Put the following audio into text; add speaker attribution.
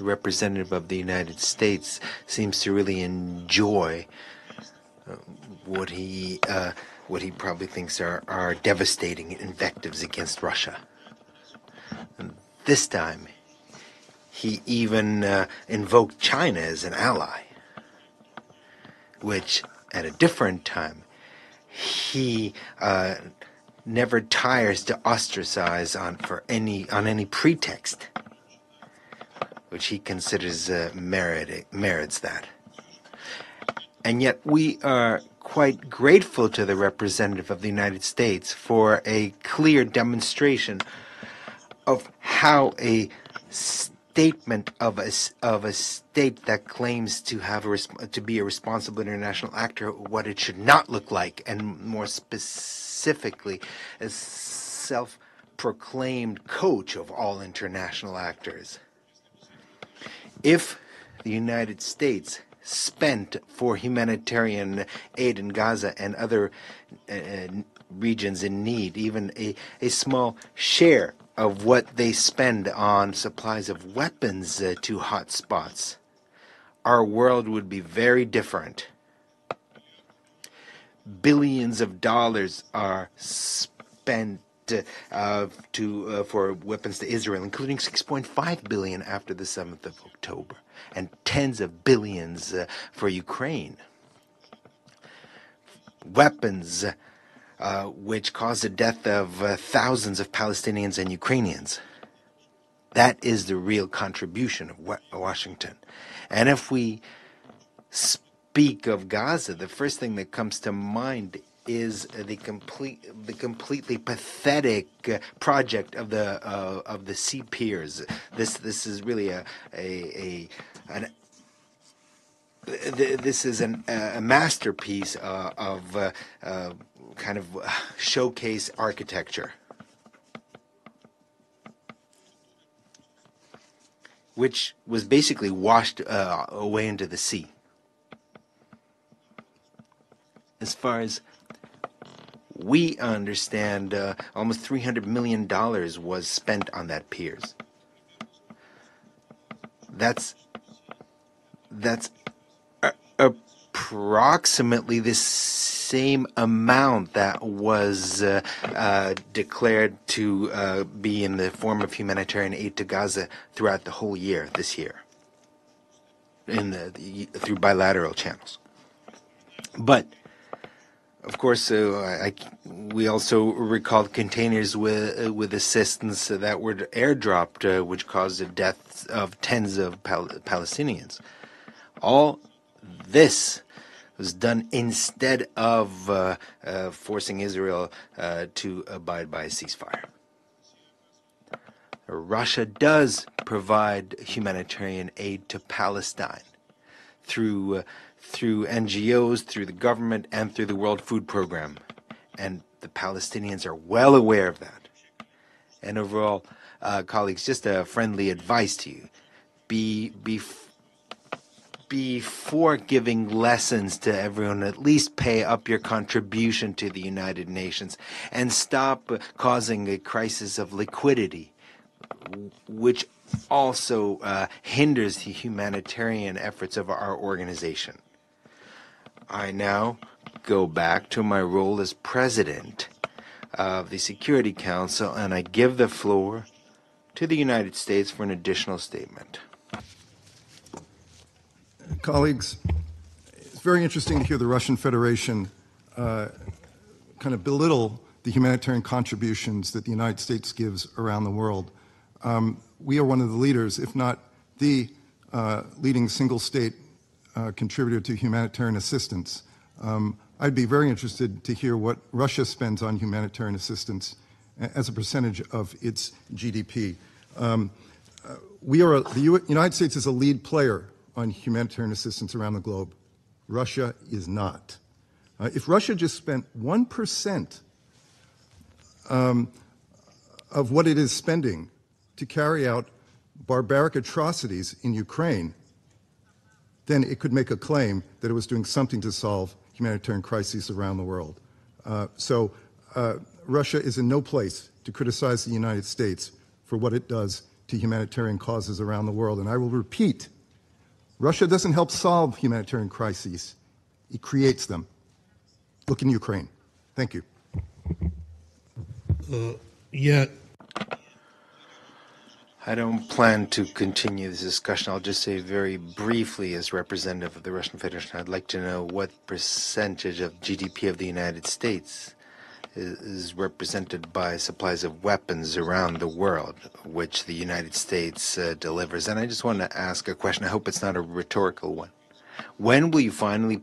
Speaker 1: the representative of the United States seems to really enjoy what he probably thinks are devastating invectives against Russia. And this time, he even invoked China as an ally, which at a different time he never tires to ostracize on any pretext, which he considers merits that. And yet we are quite grateful to the representative of the United States for a clear demonstration of how a statement of a state that claims to have to be a responsible international actor, what it should not look like, and more specifically, as self-proclaimed coach of all international actors. If the United States spent for humanitarian aid in Gaza and other regions in need, even a small share of what they spend on supplies of weapons to hot spots, our world would be very different. Billions of dollars are spent for weapons to Israel, including $6.5 billion after the 7th of October, and tens of billions for Ukraine. Weapons which caused the death of thousands of Palestinians and Ukrainians. That is the real contribution of Washington. And if we speak of Gaza, the first thing that comes to mind is the completely pathetic project of the sea piers. This is really a masterpiece of kind of showcase architecture, which was basically washed away into the sea. As far as we understand, almost $300 million was spent on that piers. That's approximately the same amount that was declared to be in the form of humanitarian aid to Gaza throughout the whole year, this year, through bilateral channels. But of course, we also recalled containers with assistance that were airdropped, which caused the deaths of tens of Palestinians. All this was done instead of forcing Israel to abide by a ceasefire. Russia does provide humanitarian aid to Palestine through NGOs, through the government, and through the World Food Program. And the Palestinians are well aware of that. And overall, colleagues, just a friendly advice to you. Before giving lessons to everyone, at least pay up your contribution to the United Nations and stop causing a crisis of liquidity, which also hinders the humanitarian efforts of our organization. I now go back to my role as president of the Security Council, and I give the floor to the United States for an additional statement.
Speaker 2: Colleagues, it's very interesting to hear the Russian Federation kind of belittle the humanitarian contributions that the United States gives around the world. We are one of the leaders, if not the leading single state contributor to humanitarian assistance. I'd be very interested to hear what Russia spends on humanitarian assistance as a percentage of its GDP. The United States is a lead player on humanitarian assistance around the globe. Russia is not. If Russia just spent 1% of what it is spending to carry out barbaric atrocities in Ukraine, then it could make a claim that it was doing something to solve humanitarian crises around the world. Russia is in no place to criticize the United States for what it does to humanitarian causes around the world. And I will repeat, Russia doesn't help solve humanitarian crises. It creates them. Look in Ukraine. Thank you.
Speaker 1: I don't plan to continue this discussion. I'll just say very briefly, as representative of the Russian Federation, I'd like to know what percentage of GDP of the United States is represented by supplies of weapons around the world, which the United States delivers. And I just want to ask a question. I hope it's not a rhetorical one. When will you finally